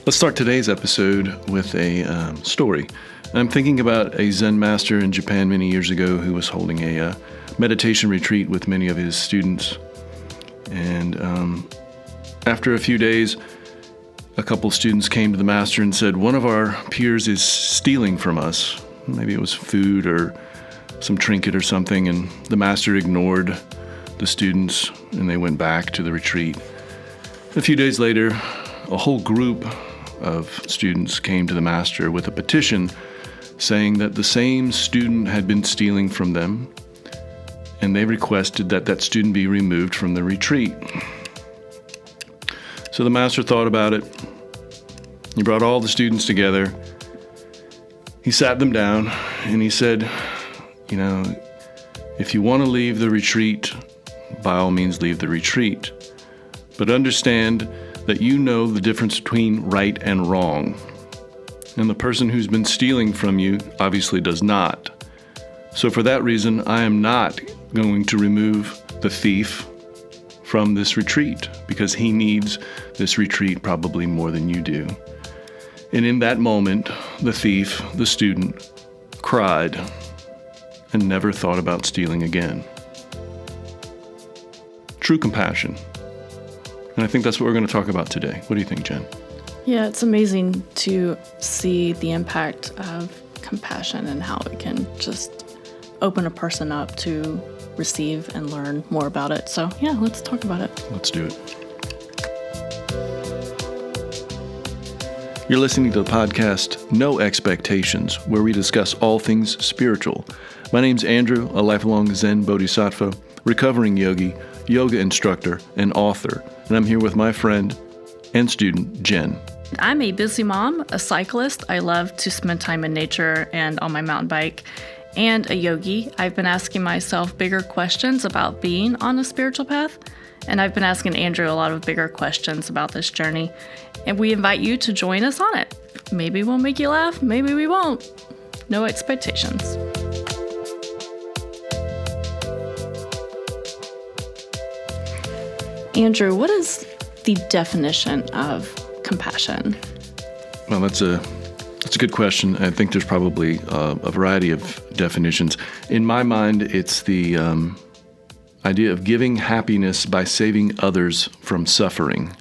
Let's start today's episode with a story. I'm thinking about a Zen master in Japan many years ago who was holding a meditation retreat with many of his students. And after a few days, a couple students came to the master and said, one of our peers is stealing from us. Maybe it was food or some trinket or something, and the master ignored the students and they went back to the retreat. A few days later, a whole group of students came to the master with a petition saying that the same student had been stealing from them, and they requested that that student be removed from the retreat. So the master thought about it. He brought all the students together. He sat them down and he said, if you want to leave the retreat, by all means leave the retreat. But understand that you know the difference between right and wrong. And the person who's been stealing from you obviously does not. So for that reason, I am not going to remove the thief from this retreat because he needs this retreat probably more than you do. And in that moment, the thief, the student, cried and never thought about stealing again. True compassion. And I think that's what we're going to talk about today. What do you think, Jen? Yeah, it's amazing to see the impact of compassion and how it can just open a person up to receive and learn more about it. So, yeah, let's talk about it. Let's do it. You're listening to the podcast No Expectations, where we discuss all things spiritual. My name's Andrew, a lifelong Zen Bodhisattva, recovering yogi, yoga instructor, and author. And I'm here with my friend and student, Jen. I'm a busy mom, a cyclist. I love to spend time in nature and on my mountain bike, and a yogi. I've been asking myself bigger questions about being on a spiritual path, and I've been asking Andrew a lot of bigger questions about this journey, and we invite you to join us on it. Maybe we'll make you laugh, maybe we won't. No expectations. Andrew, what is the definition of compassion? Well, that's a good question. I think there's probably a variety of definitions. In my mind, it's the idea of giving happiness by saving others from suffering.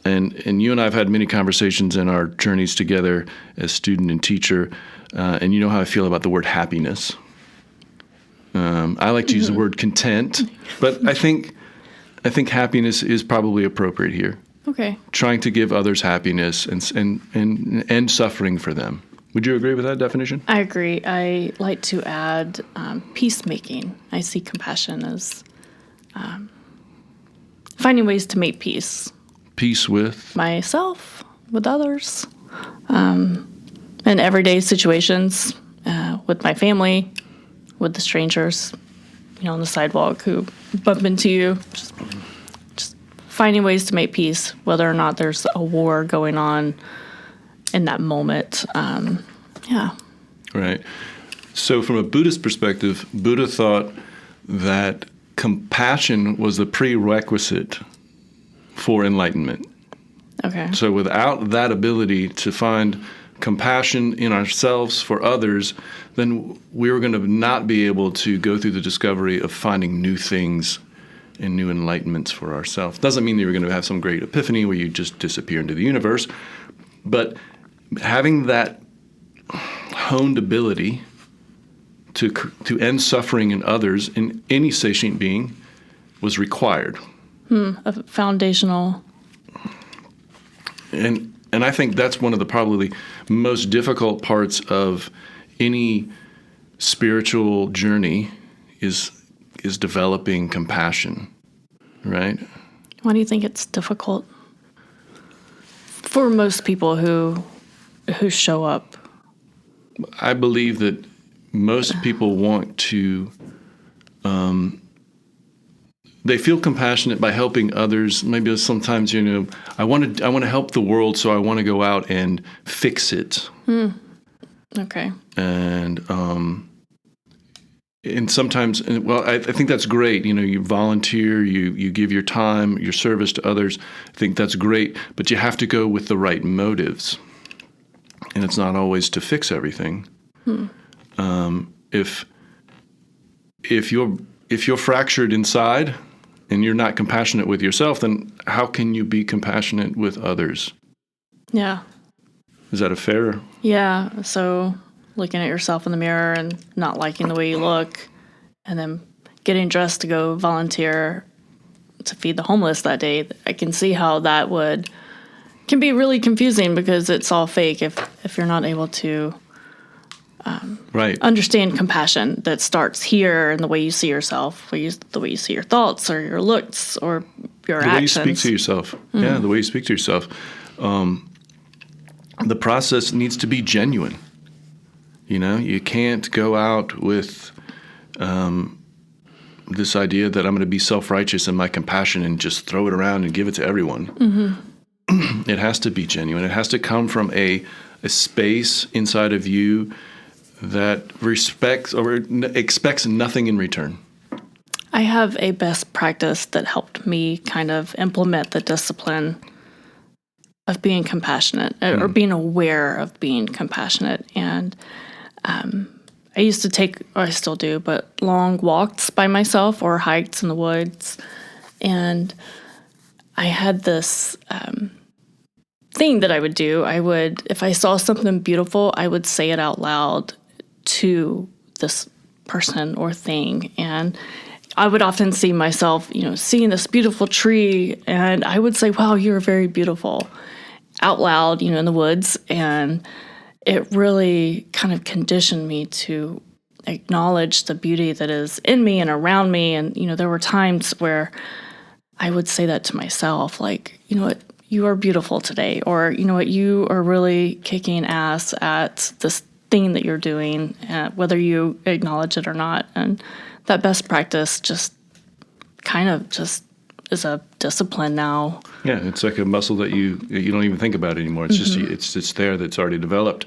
And you and I have had many conversations in our journeys together as student and teacher, and you know how I feel about the word happiness. I like to use the word content, but I think happiness is probably appropriate here. Okay. Trying to give others happiness and end suffering for them. Would you agree with that definition? I agree. I like to add peacemaking. I see compassion as finding ways to make peace. Peace with? Myself, with others, in everyday situations, with my family, with the strangers, on the sidewalk who bump into you. Just finding ways to make peace, whether or not there's a war going on in that moment. Yeah. Right. So from a Buddhist perspective, Buddha thought that compassion was the prerequisite for enlightenment. Okay. So without that ability to find compassion in ourselves for others, then we were going to not be able to go through the discovery of finding new things and new enlightenments for ourselves. Doesn't mean that you're going to have some great epiphany where you just disappear into the universe, but having that honed ability to end suffering in others, in any sentient being, was required. A foundational. And I think that's one of the probably most difficult parts of any spiritual journey is developing compassion, right? Why do you think it's difficult for most people who show up? I believe that most people want to they feel compassionate by helping others. Maybe sometimes, I want to help the world, so I want to go out and fix it. Okay. And and sometimes, well, I think that's great. You volunteer, you give your time, your service to others. I think that's great, but you have to go with the right motives, and it's not always to fix everything. If you're fractured inside and you're not compassionate with yourself, then how can you be compassionate with others? Yeah. Is that a fair? Yeah. So looking at yourself in the mirror and not liking the way you look, and then getting dressed to go volunteer to feed the homeless that day, I can see how that can be really confusing because it's all fake if you're not able to Right. understand compassion that starts here in the way you see yourself, the way you see your thoughts or your looks or your actions. The way you speak to yourself. Yeah, the way you speak to yourself. The process needs to be genuine. You can't go out with this idea that I'm going to be self-righteous in my compassion and just throw it around and give it to everyone. Mm-hmm. It has to be genuine. It has to come from a space inside of you that respects or expects nothing in return. I have a best practice that helped me kind of implement the discipline of being compassionate or being aware of being compassionate. And I used to take, or I still do, but long walks by myself or hikes in the woods. And I had this thing that I would do. If I saw something beautiful, I would say it out loud to this person or thing. And I would often see myself, seeing this beautiful tree, and I would say, "Wow, you're very beautiful," out loud, in the woods. And it really kind of conditioned me to acknowledge the beauty that is in me and around me. And, there were times where I would say that to myself, like, "You know what, you are beautiful today," or, "You know what, you are really kicking ass at this thing that you're doing," whether you acknowledge it or not. And that best practice just kind of just is a discipline now. Yeah, it's like a muscle that you don't even think about anymore. It's just it's there, that's already developed,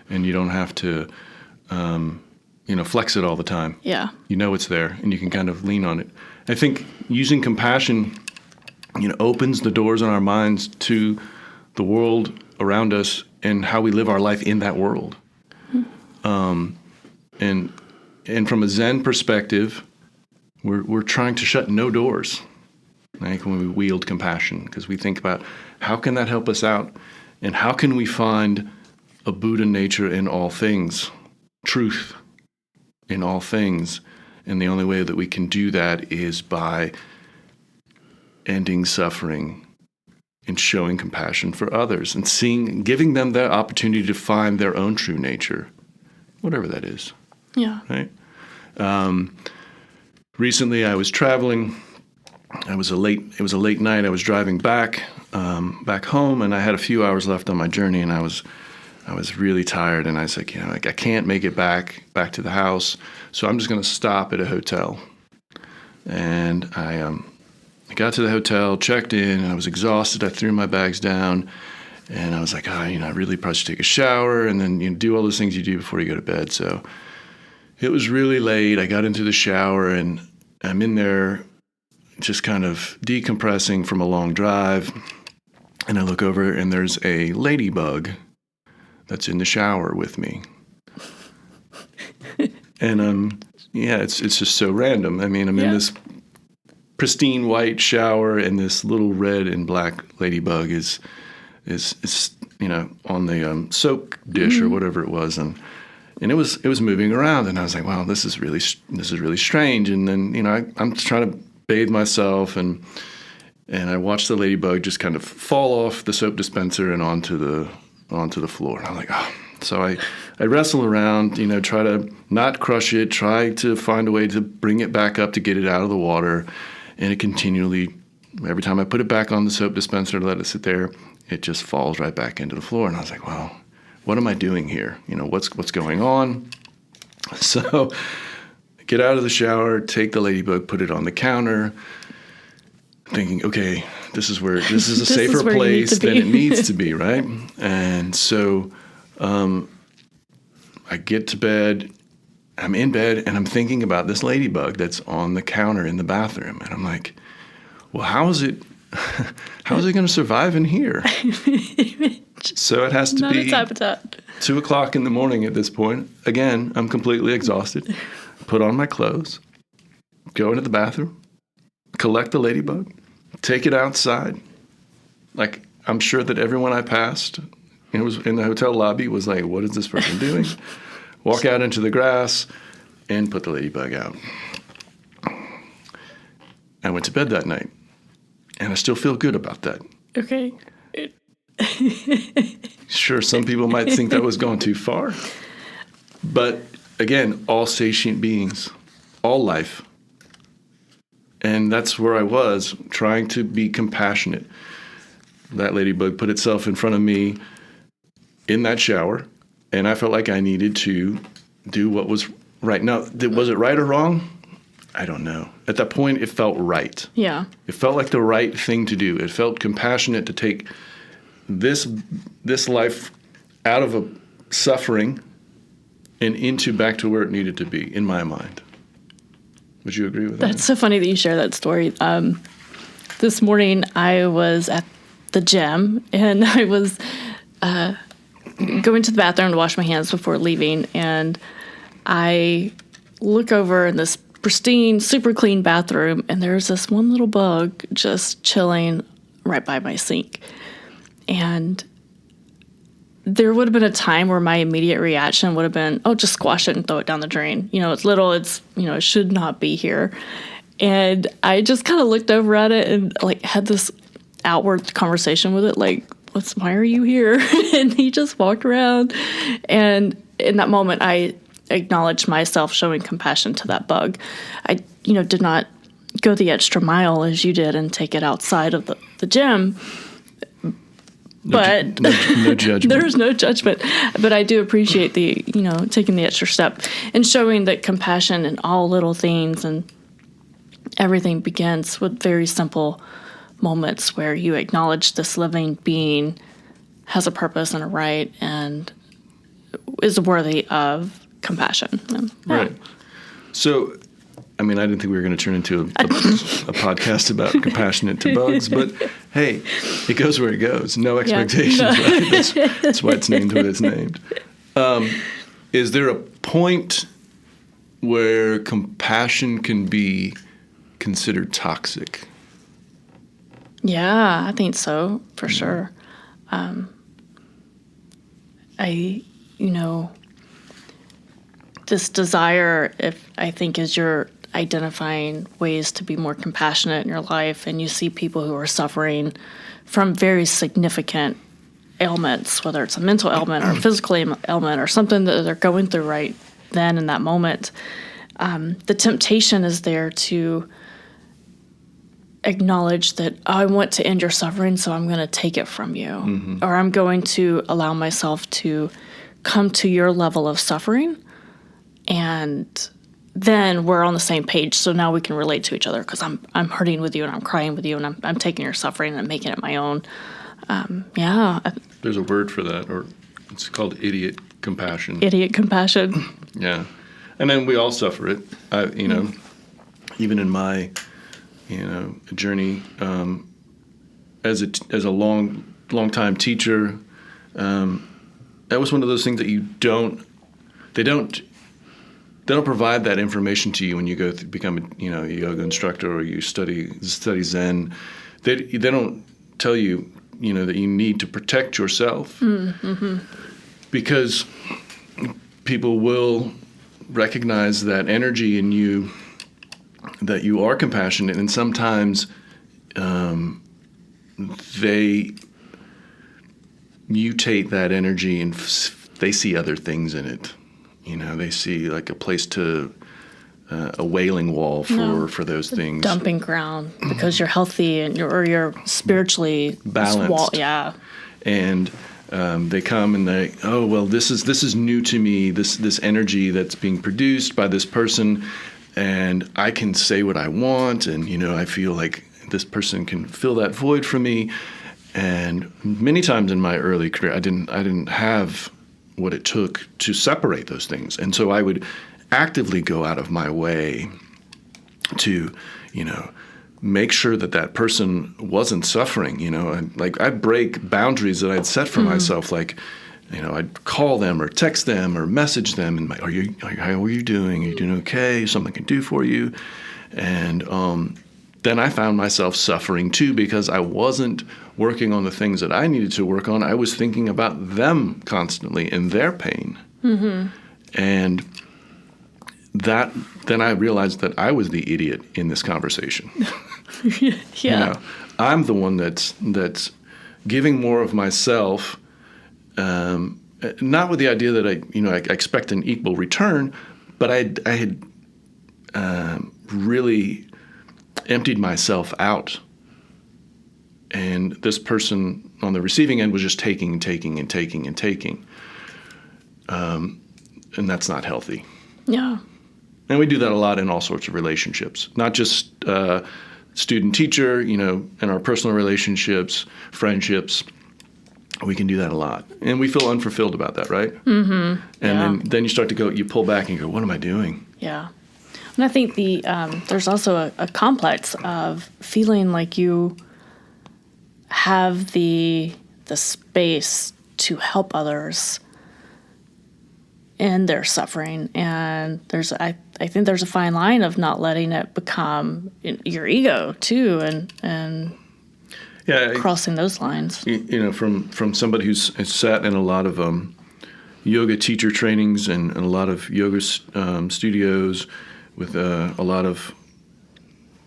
and you don't have to flex it all the time. Yeah, it's there, and you can kind of lean on it. I think using compassion, opens the doors in our minds to the world around us and how we live our life in that world. And from a Zen perspective, we're trying to shut no doors, like when we wield compassion, because we think about how can that help us out, and how can we find a Buddha nature in all things, truth in all things. And the only way that we can do that is by ending suffering and showing compassion for others and giving them the opportunity to find their own true nature, whatever that is. Yeah. Right. Recently, I was traveling. It was a late night. I was driving back home, and I had a few hours left on my journey, and I was really tired, and I was like, I can't make it back to the house, so I'm just going to stop at a hotel. And I got to the hotel, checked in, and I was exhausted. I threw my bags down, and I was like, I really probably should take a shower, and then do all those things you do before you go to bed. So it was really late. I got into the shower, and I'm in there just kind of decompressing from a long drive, and I look over, and there's a ladybug that's in the shower with me. And it's just so random. I mean, I'm in this pristine white shower, and this little red and black ladybug is on the soap dish or whatever it was, and it was moving around, and I was like, wow, this is really strange. And then I'm trying to bathe myself, and I watched the ladybug just kind of fall off the soap dispenser and onto the floor. And I'm like, oh. So I wrestle around, try to not crush it, try to find a way to bring it back up to get it out of the water. And it continually, every time I put it back on the soap dispenser to let it sit there, it just falls right back into the floor. And I was like, well, what am I doing here? What's going on? So get out of the shower, take the ladybug, put it on the counter, thinking, okay, this is a safer place than it needs to be, right? And so I get to bed, I'm in bed and I'm thinking about this ladybug that's on the counter in the bathroom. And I'm like, well, how is it going to survive in here? So it has to Not be its habitat. 2:00 in the morning at this point. Again, I'm completely exhausted. Put on my clothes, go into the bathroom, collect the ladybug, take it outside. Like, I'm sure that everyone I passed, it was in the hotel lobby, was like, what is this person doing? Walk out into the grass and put the ladybug out. I went to bed that night, and I still feel good about that. Okay. Sure, some people might think that was going too far. But again, all sentient beings, all life. And that's where I was, trying to be compassionate. That ladybug put itself in front of me in that shower, and I felt like I needed to do what was right. Now, was it right or wrong? I don't know. At that point, it felt right. Yeah. It felt like the right thing to do. It felt compassionate to take this life out of a suffering and into back to where it needed to be, in my mind. Would you agree with that? That's so funny that you share that story. This morning I was at the gym and I was going to the bathroom to wash my hands before leaving, and I look over in this pristine, super clean bathroom, and there's this one little bug just chilling right by my sink. And there would have been a time where my immediate reaction would have been, oh, just squash it and throw it down the drain. You know, it's little, it's, it should not be here. And I just kind of looked over at it and like had this outward conversation with it, like, why are you here? And he just walked around. And in that moment, I acknowledged myself showing compassion to that bug. I, did not go the extra mile as you did and take it outside of the gym. But no judgment. There's no judgment. But I do appreciate the, taking the extra step and showing that compassion in all little things, and everything begins with very simple moments where you acknowledge this living being has a purpose and a right and is worthy of compassion. Right. So, I didn't think we were going to turn into a podcast about compassionate to bugs, but hey, it goes where it goes. No expectations, right? That's why it's named what it's named. Is there a point where compassion can be considered toxic? Yeah, I think so, for sure. This desire, as you're identifying ways to be more compassionate in your life, and you see people who are suffering from very significant ailments, whether it's a mental ailment or a physical ailment or something that they're going through right then in that moment, the temptation is there to acknowledge that, I want to end your suffering, so I'm going to take it from you. Mm-hmm. Or I'm going to allow myself to come to your level of suffering, and then we're on the same page, so now we can relate to each other because I'm hurting with you and I'm crying with you and I'm taking your suffering and making it my own. There's a word for that, or it's called idiot compassion. Idiot compassion. Yeah. And then we all suffer it. Even in my journey as a long time teacher, that was one of those things that they don't provide that information to you when you go become a yoga instructor or you study Zen. They don't tell you that you need to protect yourself, mm-hmm. because people will recognize that energy in you, that you are compassionate, and sometimes they mutate that energy and they see other things in it. They see like a place to a wailing wall for those things. Dumping ground because you're healthy and you're spiritually balanced. Yeah. And they come and this is new to me. This energy that's being produced by this person, and I can say what I want, and I feel like this person can fill that void for me. And many times in my early career, I didn't have what it took to separate those things, and so I would actively go out of my way to, make sure that that person wasn't suffering, and like I'd break boundaries that I'd set for myself, like, I'd call them or text them or message them and how are you doing? Are you doing okay? Something I can do for you? And then I found myself suffering too, because I wasn't working on the things that I needed to work on. I was thinking about them constantly and their pain. And then I realized that I was the idiot in this conversation. Yeah. I'm the one that's giving more of myself, not with the idea that I expect an equal return, but I had really emptied myself out, and this person on the receiving end was just taking and taking and taking and taking, and that's not healthy. Yeah. And we do that a lot in all sorts of relationships, not just student-teacher, in our personal relationships, friendships. We can do that a lot. And we feel unfulfilled about that, right? Mm-hmm. And then you start to go, you pull back and you go, what am I doing? Yeah. And I think there's also a complex of feeling like you have the space to help others in their suffering. And I think there's a fine line of not letting it become your ego too, and crossing those lines. From somebody who's sat in a lot of yoga teacher trainings and a lot of yoga studios with a lot of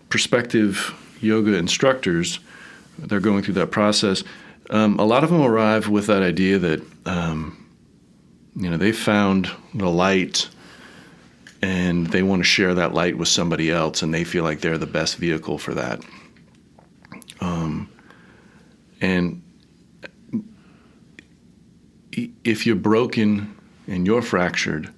prospective yoga instructors, they're going through that process. A lot of them arrive with that idea that they found the light and they want to share that light with somebody else, and they feel like they're the best vehicle for that. And if you're broken and you're fractured,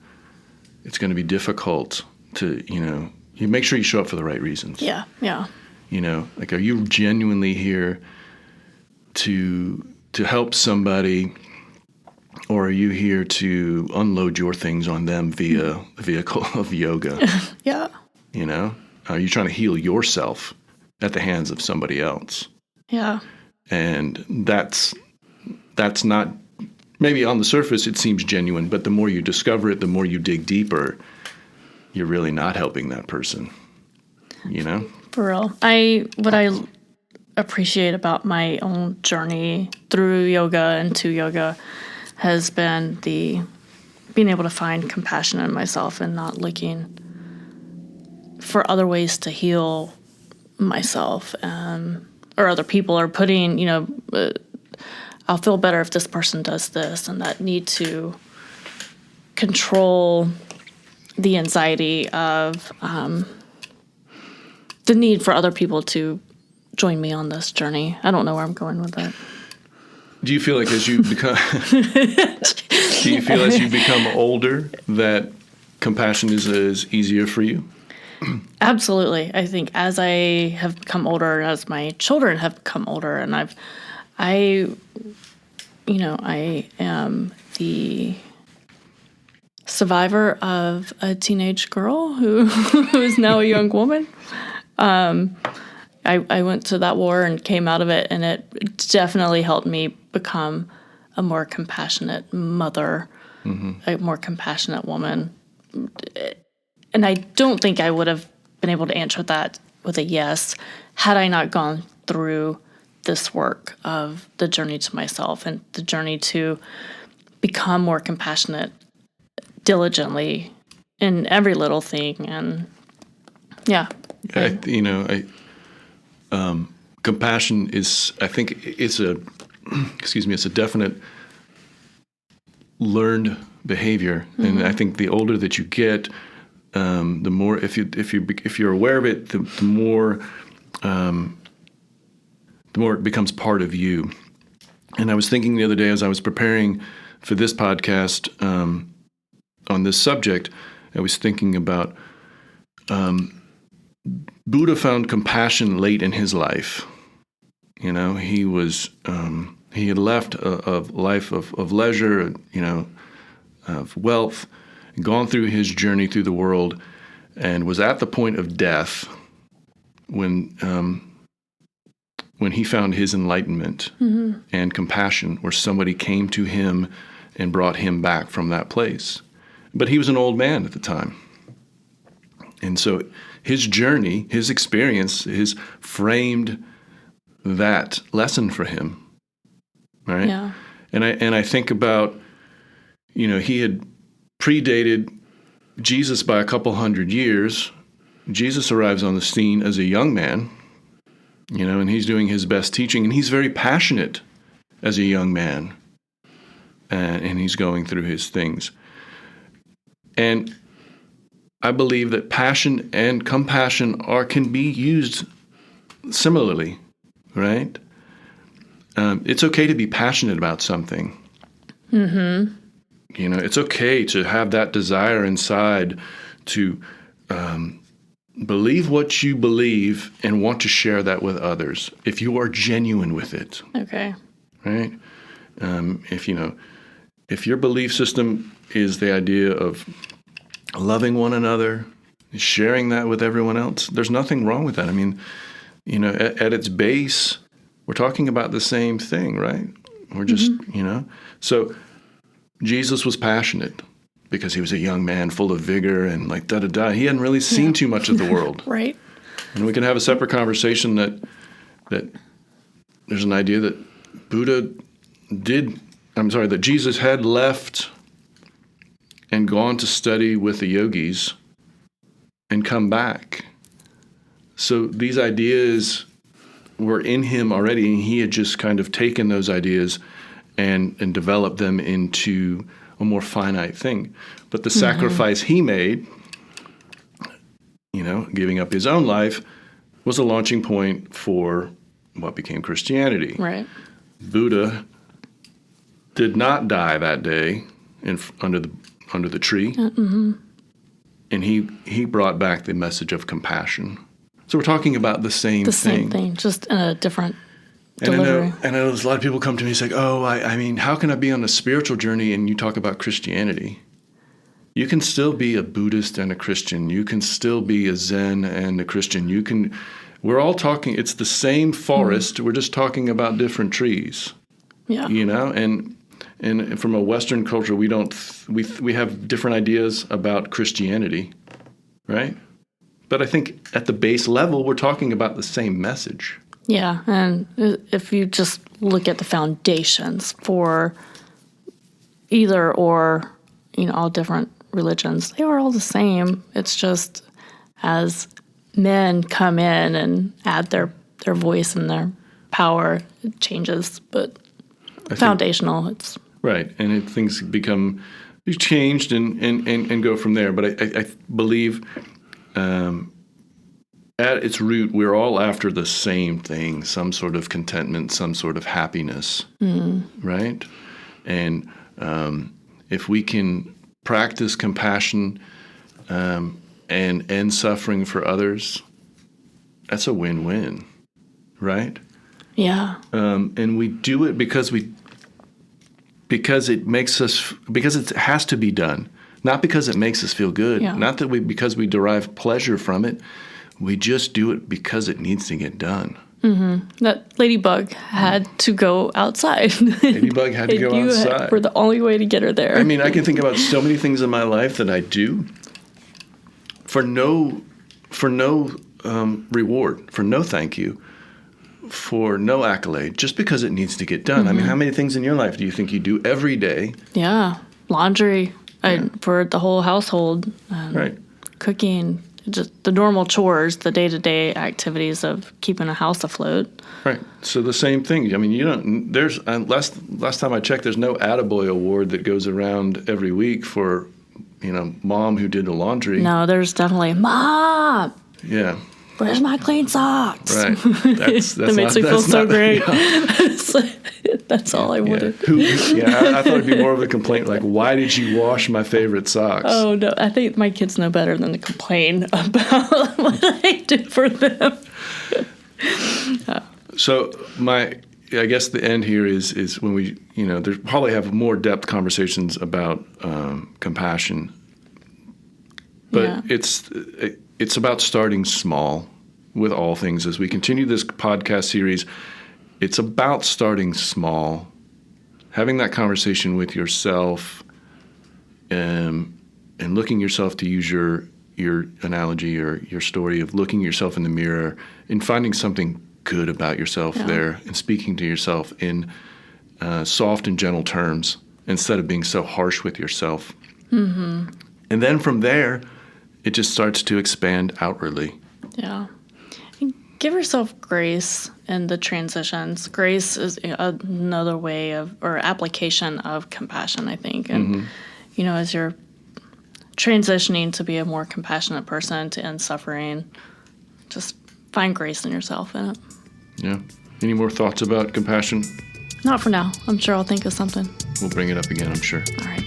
it's going to be difficult to, you make sure you show up for the right reasons. Yeah, yeah. Are you genuinely here to help somebody, or are you here to unload your things on them via the vehicle of yoga? Yeah. Are you trying to heal yourself at the hands of somebody else? Yeah. And that's not, maybe on the surface it seems genuine, but the more you discover it, the more you dig deeper, you're really not helping that person, For real. What I appreciate about my own journey through yoga and to yoga has been being able to find compassion in myself and not looking for other ways to heal myself or other people, or putting, I'll feel better if this person does this, and that need to control the anxiety of the need for other people to join me on this journey. I don't know where I'm going with that. Do you feel like as you become older that compassion is easier for you? Absolutely. I think as I have become older, as my children have become older, and I am the survivor of a teenage girl who is now a young woman. I went to that war and came out of it, and it definitely helped me become a more compassionate mother, a more compassionate woman. And I don't think I would have been able to answer that with a yes had I not gone through this work of the journey to myself and the journey to become more compassionate diligently in every little thing. And yeah. Compassion is, I think it's a definite learned behavior. And I think the older that you get, the more, if you're aware of it, the more it becomes part of you. And I was thinking the other day as I was preparing for this podcast on this subject, I was thinking about Buddha found compassion late in his life. He was he had left a life of leisure, of wealth, gone through his journey through the world, and was at the point of death when he found his enlightenment and compassion, where somebody came to him and brought him back from that place. But he was an old man at the time. And so his journey, his experience, has framed that lesson for him, right? Yeah. And I think about, he had predated Jesus by a couple hundred years. Jesus arrives on the scene as a young man, and he's doing his best teaching, and he's very passionate as a young man, and he's going through his things. And I believe that passion and compassion can be used similarly, right? It's okay to be passionate about something. Mm-hmm. It's okay to have that desire inside to believe what you believe and want to share that with others if you are genuine with it. Okay. Right? If your belief system is the idea of loving one another, sharing that with everyone else, there's nothing wrong with that. I mean, at its base, we're talking about the same thing, right? We're just, So Jesus was passionate because he was a young man full of vigor and like da-da-da. He hadn't really seen too much of the world. Right. And we can have a separate conversation that there's an idea that that Jesus had left and gone to study with the yogis and come back. So these ideas were in him already, and he had just kind of taken those ideas and developed them into a more finite thing. But the sacrifice he made, giving up his own life, was a launching point for what became Christianity. Right. Buddha did not die that day under the tree, and he brought back the message of compassion. So we're talking about the same thing. The same thing, just in a different delivery. And I know there's a lot of people come to me and say, I mean, how can I be on a spiritual journey and you talk about Christianity? You can still be a Buddhist and a Christian. You can still be a Zen and a Christian. We're all talking, it's the same forest. We're just talking about different trees. Yeah. And from a Western culture, we have different ideas about Christianity, right? But I think at the base level, we're talking about the same message. Yeah, and if you just look at the foundations for either or, all different religions, they are all the same. It's just as men come in and add their voice and their power, it changes. But foundational, it's... Right, and things become changed and go from there. But I believe... at its root, we're all after the same thing, some sort of contentment, some sort of happiness, right? And if we can practice compassion and end suffering for others, that's a win-win, right? Yeah. And we do it because it has to be done. Not because it makes us feel good, not that because we derive pleasure from it. We just do it because it needs to get done. Mm-hmm. That ladybug had to go outside. Ladybug had to go outside. We're the only way to get her there. I mean, I can think about so many things in my life that I do for no reward, for no thank you, for no accolade, just because it needs to get done. I mean, how many things in your life do you think you do every day? Yeah, laundry for the whole household, right? Cooking, just the normal chores, the day-to-day activities of keeping a house afloat. Right. So the same thing. I mean, there's last time I checked, there's no Attaboy award that goes around every week for, mom who did the laundry. No, there's definitely Mom. Yeah. Where's my clean socks? Right. That makes me feel so great. That's all I wanted. I thought it'd be more of a complaint, like, why did you wash my favorite socks? Oh, no. I think my kids know better than to complain about what I do for them. So I guess the end here is when we, there's probably have more depth conversations about compassion But it's about starting small with all things. As we continue this podcast series, it's about starting small, having that conversation with yourself, and looking yourself, to use your analogy or your story of looking yourself in the mirror and finding something good about yourself there, and speaking to yourself in soft and gentle terms instead of being so harsh with yourself. Mm-hmm. And then from there, it just starts to expand outwardly. Yeah. Give yourself grace in the transitions. Grace is another way of, or application of compassion, I think. And, as you're transitioning to be a more compassionate person, to end suffering, just find grace in yourself in it. Yeah. Any more thoughts about compassion? Not for now. I'm sure I'll think of something. We'll bring it up again, I'm sure. All right.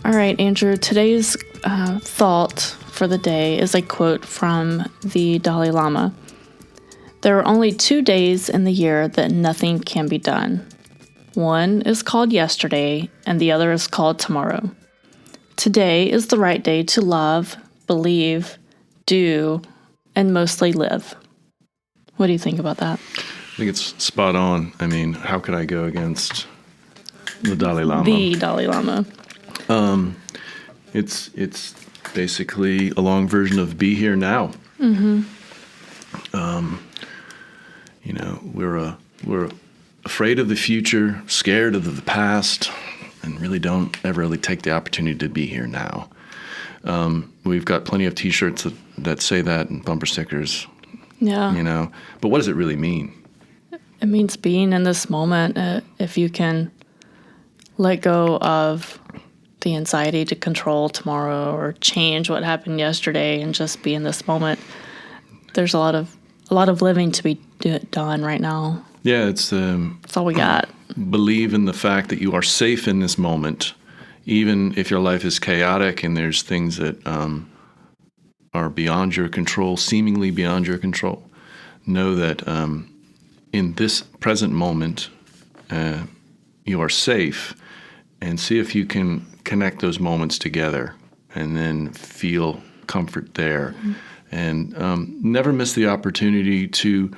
All right, Andrew, today's thought for the day is a quote from the Dalai Lama. There are only 2 days in the year that nothing can be done. One is called yesterday, and the other is called tomorrow. Today is the right day to love, believe, do, and mostly live. What do you think about that? I think it's spot on. I mean, how could I go against the Dalai Lama? The Dalai Lama. It's basically a long version of be here now. Mm-hmm. We're afraid of the future, scared of the past, and really don't ever really take the opportunity to be here now. We've got plenty of T-shirts that say that, and bumper stickers. Yeah. But what does it really mean? It means being in this moment. If you can let go of the anxiety to control tomorrow or change what happened yesterday and just be in this moment, there's a lot of living to be done right now. Yeah, it's That's all we got. Believe in the fact that you are safe in this moment, even if your life is chaotic and there's things that are beyond your control, seemingly beyond your control. Know that in this present moment, you are safe, and see if you can connect those moments together and then feel comfort there. Mm-hmm. And never miss the opportunity to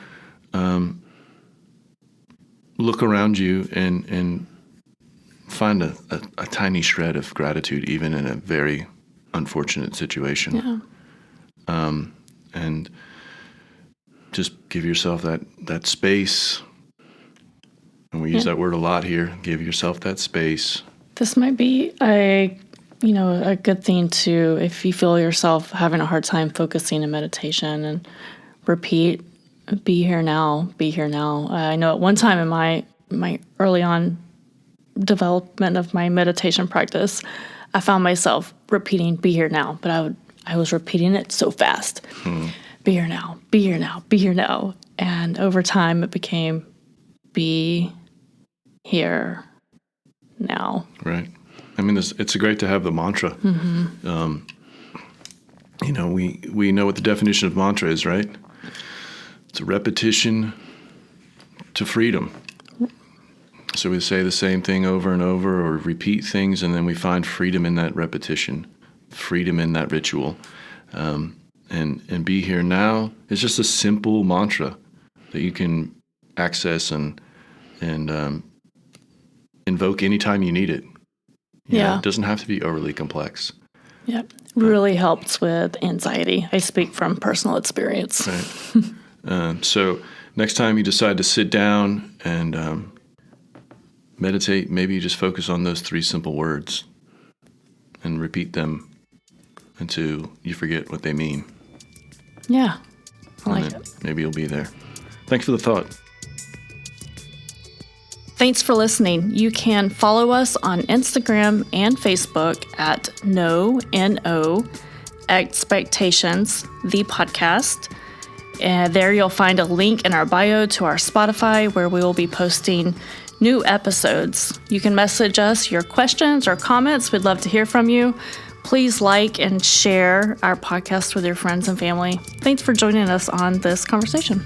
look around you and find a tiny shred of gratitude, even in a very unfortunate situation. Yeah. And just give yourself that space. And we use that word a lot here. Give yourself that space. This might be a good thing to, if you feel yourself having a hard time focusing in meditation, and repeat, be here now, be here now. I know at one time in my early on development of my meditation practice, I found myself repeating, be here now, but I was repeating it so fast. Be here now, be here now, be here now. And over time it became, be here now. Right. I mean, it's great to have the mantra. Mm-hmm. We know what the definition of mantra is, right? It's a repetition to freedom. So we say the same thing over and over, or repeat things, and then we find freedom in that repetition, freedom in that ritual. And be here now is just a simple mantra that you can access and invoke anytime you need it. It doesn't have to be overly complex. Yep. Really helps with anxiety. I speak from personal experience. Right. So next time you decide to sit down and meditate, maybe you just focus on those 3 simple words and repeat them until you forget what they mean. Yeah. I like it. Maybe you'll be there. Thanks for the thought. Thanks for listening. You can follow us on Instagram and Facebook at No Expectations, the podcast. And there you'll find a link in our bio to our Spotify, where we will be posting new episodes. You can message us your questions or comments. We'd love to hear from you. Please like and share our podcast with your friends and family. Thanks for joining us on this conversation.